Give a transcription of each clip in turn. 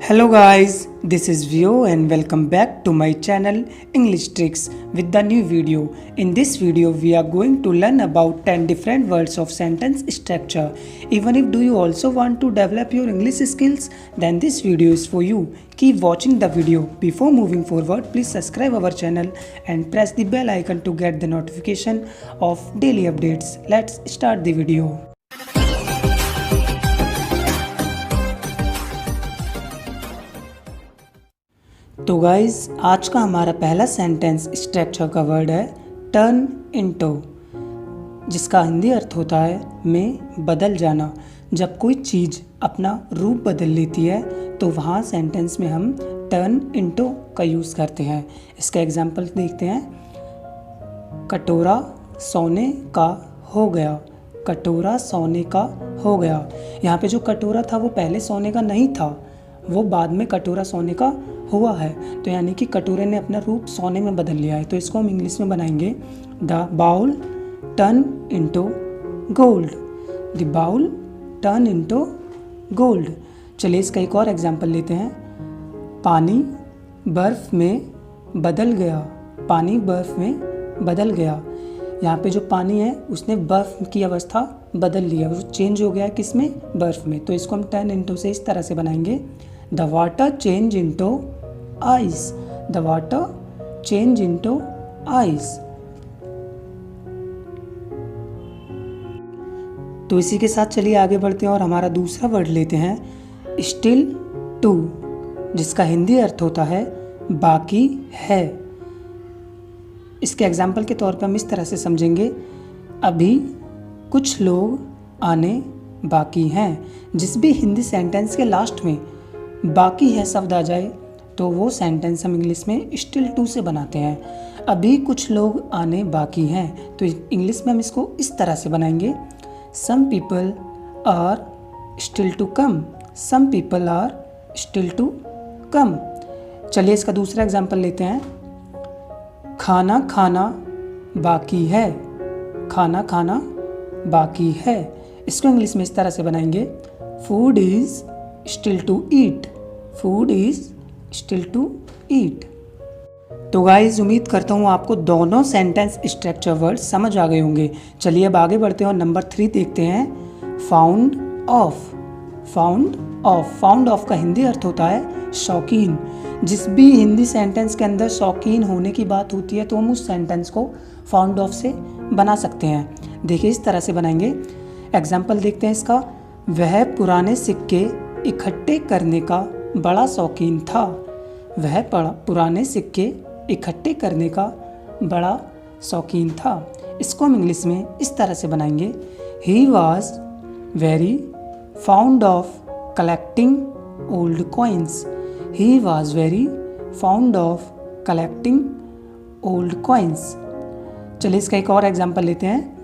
Hello guys, this is Vio and welcome back to my channel English Tricks with the new video. In this video we are going to learn about 10 different words of sentence structure. Even if do you also want to develop your English skills, then this video is for you. Keep watching the video. Before moving forward, please subscribe our channel and press the bell icon to get the notification of daily updates. Let's start the video. तो guys आज का हमारा पहला sentence structure का word है turn into, जिसका हिंदी अर्थ होता है में बदल जाना। जब कोई चीज़ अपना रूप बदल लेती है तो वहाँ सेंटेंस में हम टर्न इनटू का यूज़ करते हैं। इसका एग्जांपल देखते हैं। कटोरा सोने का हो गया। कटोरा सोने का हो गया। यहाँ पे जो कटोरा था वो पहले सोने का नहीं था, वो बाद में कटोरा सोने का हुआ है। तो यानी कि कटोरे ने अपना रूप सोने में बदल लिया है। तो इसको हम इंग्लिश में बनाएंगे the bowl turn into gold. The bowl turn into gold. चलिए इसका एक और एग्जांपल लेते हैं। पानी बर्फ़ में बदल गया। पानी बर्फ़ में बदल गया। यहाँ पे जो पानी है उसने बर्फ़ की अवस्था बदल लिया, वो चेंज हो गया किस में, बर्फ़ में। तो इसको हम टर्न इनटू से इस तरह से बनाएंगे the water change into ice. The water change into ice. तो इसी के साथ चलिए आगे बढ़ते हैं और हमारा दूसरा वर्ड लेते हैं स्टिल टू, जिसका हिंदी अर्थ होता है बाकी है। इसके एग्जाम्पल के तौर पर हम इस तरह से समझेंगे, अभी कुछ लोग आने बाकी हैं। जिस भी हिंदी सेंटेंस के लास्ट में बाकी है शब्द आ जाए तो वो सेंटेंस हम इंग्लिश में स्टिल टू से बनाते हैं। अभी कुछ लोग आने बाकी हैं, तो इंग्लिश में हम इसको इस तरह से बनाएंगे some people are still to come. Some people are still to come. चलिए इसका दूसरा एग्जाम्पल लेते हैं। खाना खाना बाकी है। खाना खाना बाकी है। इसको इंग्लिश में इस तरह से बनाएंगे food is still to eat. Food is still to eat. तो गाइज उम्मीद करता हूँ आपको दोनों सेंटेंस स्ट्रक्चर वर्ड समझ आ गए होंगे। चलिए अब आगे बढ़ते हैं और नंबर 3 देखते हैं found of. Found of. Found of का हिंदी अर्थ होता है शौकीन। जिस भी हिंदी सेंटेंस के अंदर शौकीन होने की बात होती है तो हम उस सेंटेंस को फाउंड ऑफ से बना सकते हैं। देखिए इस तरह से बनाएंगे। एग्जाम्पल देखते हैं इसका। वह पुराने सिक्के इकट्ठे करने का बड़ा शौकीन था। वह पुराने सिक्के इकट्ठे करने का बड़ा शौकीन था। इसको हम इंग्लिश में इस तरह से बनाएंगे he was very fond of collecting old coins. He was very fond of collecting old coins. चलिए इसका एक और एग्जाम्पल लेते हैं।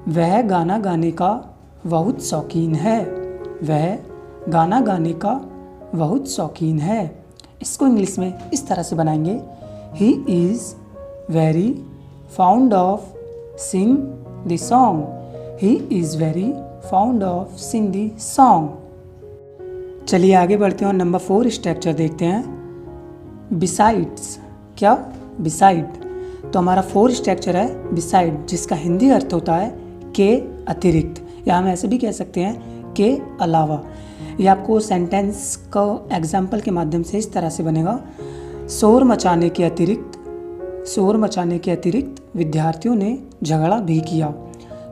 वह गाना गाने का बहुत शौकीन है। वह गाना गाने का बहुत शौकीन है। इसको इंग्लिश में इस तरह से बनाएंगे he is very fond of sing the song. He is very fond of sing the song. चलिए आगे बढ़ते हैं और नंबर 4 स्ट्रक्चर देखते हैं बिसाइड्स। क्या? बिसाइड। तो हमारा 4 स्ट्रक्चर है बिसाइड, जिसका हिंदी अर्थ होता है के अतिरिक्त, या हम ऐसे भी कह सकते हैं के अलावा। ये आपको सेंटेंस का एग्जाम्पल के माध्यम से इस तरह से बनेगा। शोर मचाने के अतिरिक्त विद्यार्थियों ने झगड़ा भी किया।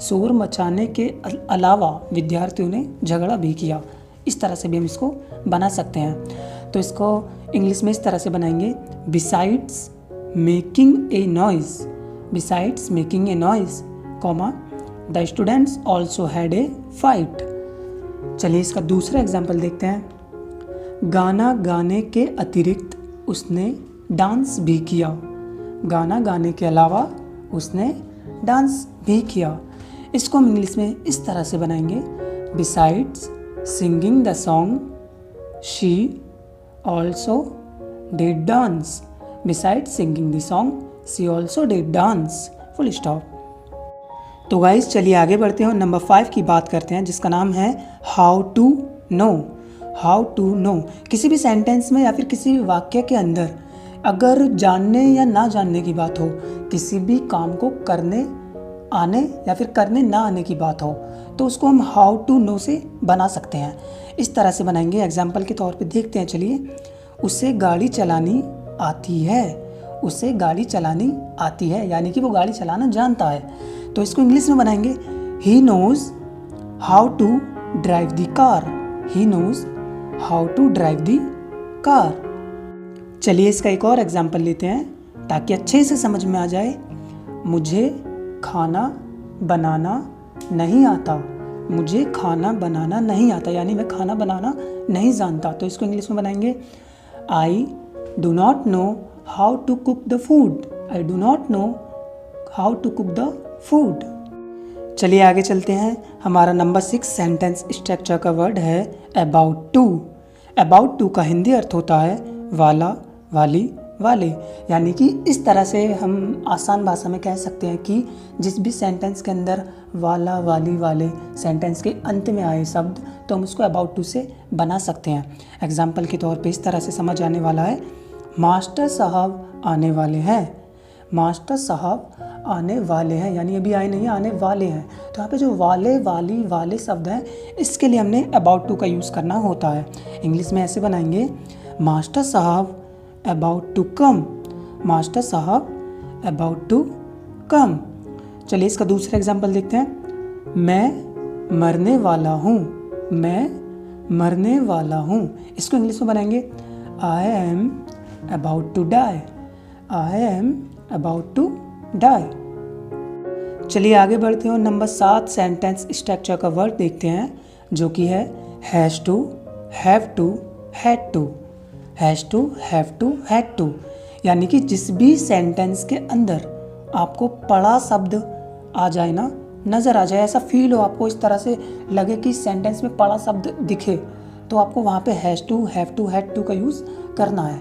शोर मचाने के अलावा विद्यार्थियों ने झगड़ा भी किया। इस तरह से भी हम इसको बना सकते हैं। तो इसको इंग्लिश में इस तरह से बनाएंगे besides making a noise. Besides making a noise comma the students also had a fight. चलिए इसका दूसरा एग्जाम्पल देखते हैं। गाना गाने के अतिरिक्त उसने डांस भी किया। गाना गाने के अलावा उसने डांस भी किया। इसको हम इंग्लिश में इस तरह से बनाएंगे besides singing the song she also did dance. Besides singing the song she also did dance. Full stop. तो गाइस चलिए आगे बढ़ते हैं और नंबर 5 की बात करते हैं, जिसका नाम है how to know. How to know, किसी भी सेंटेंस में या फिर किसी भी वाक्य के अंदर अगर जानने या ना जानने की बात हो, किसी भी काम को करने आने या फिर करने ना आने की बात हो, तो उसको हम हाउ टू नो से बना सकते हैं। इस तरह से बनाएंगे। एग्जाम्पल के तौर पे देखते हैं, चलिए। उसे गाड़ी चलानी आती है, उसे गाड़ी चलानी आती है, यानी कि वो गाड़ी चलाना जानता है। तो इसको इंग्लिश में बनाएंगे, he knows how to drive the car, he knows how to drive the car. चलिए इसका एक और एग्जाम्पल लेते हैं ताकि अच्छे से समझ में आ जाए। मुझे खाना बनाना नहीं आता, मुझे खाना बनाना नहीं आता, यानी मैं खाना बनाना नहीं जानता। तो इसको इंग्लिश में बनाएंगे, I do not know how to cook the food, I do not know how to cook the food. चलिए आगे चलते हैं। हमारा नंबर 6 सेंटेंस स्ट्रक्चर का वर्ड है अबाउट टू। अबाउट टू का हिंदी अर्थ होता है वाला, वाली, वाले, यानी कि इस तरह से हम आसान भाषा में कह सकते हैं कि जिस भी सेंटेंस के अंदर वाला, वाली, वाले सेंटेंस के अंत में आए शब्द, तो हम उसको अबाउट टू से बना सकते हैं। एग्जाम्पल के तौर पे इस तरह से समझ आने वाला है, मास्टर साहब आने वाले हैं, मास्टर साहब आने वाले हैं, यानी अभी आए नहीं, आने वाले हैं। तो यहाँ पे जो वाले, वाली, वाले शब्द हैं, इसके लिए हमने अबाउट टू का यूज़ करना होता है। इंग्लिश में ऐसे बनाएंगे, मास्टर साहब अबाउट टू कम, मास्टर साहब अबाउट टू कम। चलिए इसका दूसरा एग्जाम्पल देखते हैं, मैं मरने वाला हूँ, मैं मरने वाला हूँ। इसको इंग्लिश में बनाएंगे, I am about to die, I am about to die. चलिए आगे बढ़ते हैं और नंबर 7 सेंटेंस स्ट्रक्चर का वर्ड देखते हैं, जो कि है has to, have to, had to, has to, have to, had to, यानी कि जिस भी सेंटेंस के अंदर आपको पढ़ा शब्द आ जाए ना, नज़र आ जाए, ऐसा फील हो आपको, इस तरह से लगे कि सेंटेंस में पढ़ा शब्द दिखे, तो आपको वहाँ पे has to, have to, had to का यूज़ करना है।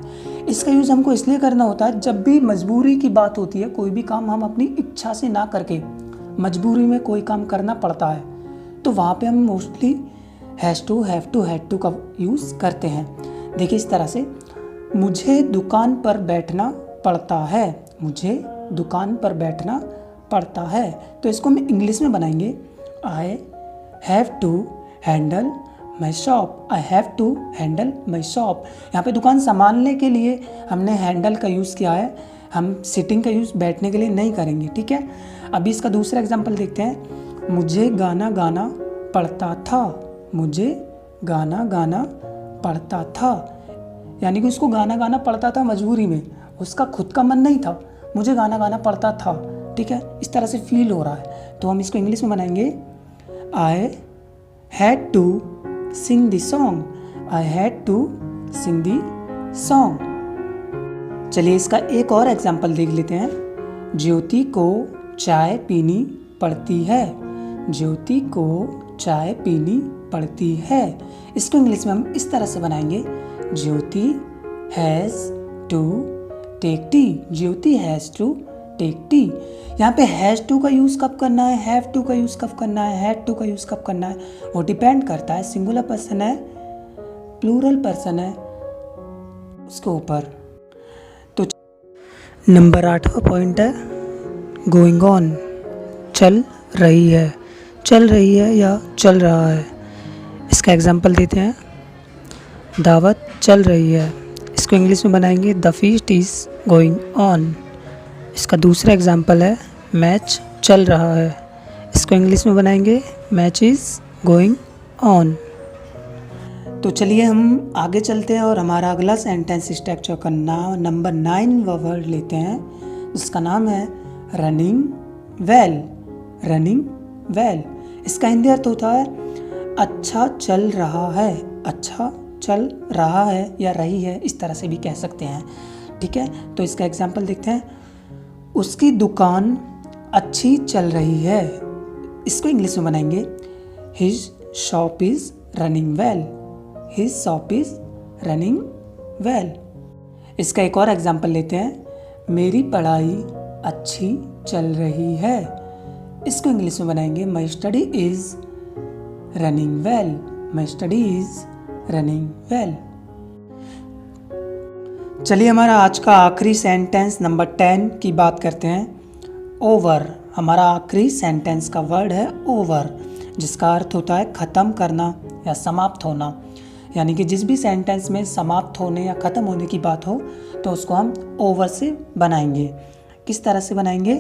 इसका यूज़ हमको इसलिए करना होता है जब भी मजबूरी की बात होती है, कोई भी काम हम अपनी इच्छा से ना करके मजबूरी में कोई काम करना पड़ता है, तो वहाँ पे हम mostly has to, have to, had to का यूज़ करते हैं। देखिए इस तरह से, मुझे दुकान पर बैठना पड़ता है, मुझे दुकान पर बैठना पड़ता है। तो इसको हम इंग्लिश में बनाएंगे, I have to handle my shop, I have to handle my shop. यहाँ पे दुकान संभालने के लिए हमने हैंडल का यूज़ किया है, हम सिटिंग का यूज़ बैठने के लिए नहीं करेंगे, ठीक है। अभी इसका दूसरा एग्जाम्पल देखते हैं, मुझे गाना गाना पड़ता था, मुझे गाना गाना पड़ता था, यानी कि उसको गाना गाना पड़ता था मजबूरी में, उसका खुद का मन नहीं था, मुझे गाना गाना पड़ता था, ठीक है। इस तरह से फील हो रहा है, तो हम इसको इंग्लिश में बनाएंगे, I had to sing the song, I had to sing the song. चलिए इसका एक और एग्जाम्पल देख लेते हैं, ज्योति को चाय पीनी पड़ती है, ज्योति को चाय पीनी पड़ती है। इसको इंग्लिश में हम इस तरह से बनाएंगे, Jyoti has to take tea, Jyoti has to take tea. यहाँ पे हैज़ टू का यूज़ कब करना है, हैव टू का यूज़ कब करना है, हैड टू का यूज़ कब करना है, वो डिपेंड करता है सिंगुलर पर्सन है, प्लूरल पर्सन है, उसके ऊपर। तो नंबर 8वां पॉइंट है गोइंग ऑन, चल रही है, चल रही है या चल रहा है। इसका एग्जाम्पल देते हैं, दावत चल रही है। इसको इंग्लिश में बनाएंगे, the feast is going on. इसका दूसरा एग्जाम्पल है, मैच चल रहा है। इसको इंग्लिश में बनाएंगे, मैच इज़ गोइंग ऑन। तो चलिए हम आगे चलते हैं और हमारा अगला सेंटेंस स्ट्रक्चर का नाम नंबर 9 वर्ड लेते हैं, जिसका नाम है रनिंग वेल, रनिंग वेल। इसका हिंदी अर्थ होता है अच्छा चल रहा है, अच्छा चल रहा है या रही है, इस तरह से भी कह सकते हैं, ठीक है। तो इसका एग्जाम्पल देखते हैं, उसकी दुकान अच्छी चल रही है। इसको इंग्लिश में बनाएंगे, his shop is running well, his shop is running well. इसका एक और एग्जाम्पल लेते हैं, मेरी पढ़ाई अच्छी चल रही है। इसको इंग्लिश में बनाएंगे, my study is running well, my study is running well. चलिए हमारा आज का आखिरी सेंटेंस नंबर 10 की बात करते हैं। ओवर, हमारा आखिरी सेंटेंस का वर्ड है ओवर, जिसका अर्थ होता है ख़त्म करना या समाप्त होना। यानी कि जिस भी सेंटेंस में समाप्त होने या ख़त्म होने की बात हो तो उसको हम ओवर से बनाएंगे। किस तरह से बनाएंगे,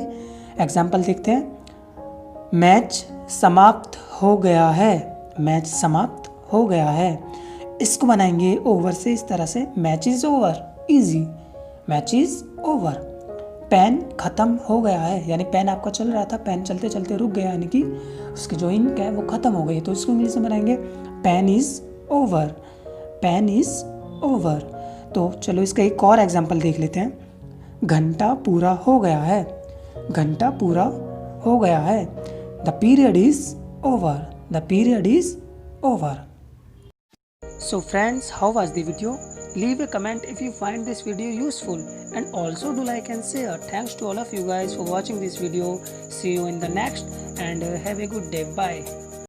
एग्जाम्पल देखते हैं। मैच समाप्त हो गया है, मैच समाप्त हो गया है, इसको बनाएंगे ओवर से इस तरह से, match is over, easy, match is over. Pen ख़त्म हो गया है, यानी पेन आपका चल रहा था, पेन चलते चलते रुक गया, यानी कि उसकी जो इंक है वो ख़त्म हो गई, तो इसको इंग्लिश में बनाएंगे pen is over, pen is over. तो चलो इसका एक और एग्जांपल देख लेते हैं। घंटा पूरा हो गया है, घंटा पूरा हो गया है, the period is over, the period is over. So friends, how was the video? Leave a comment if you find this video useful, and also do like and share. Thanks to all of you guys for watching this video. See you in the next, and have a good day. Bye.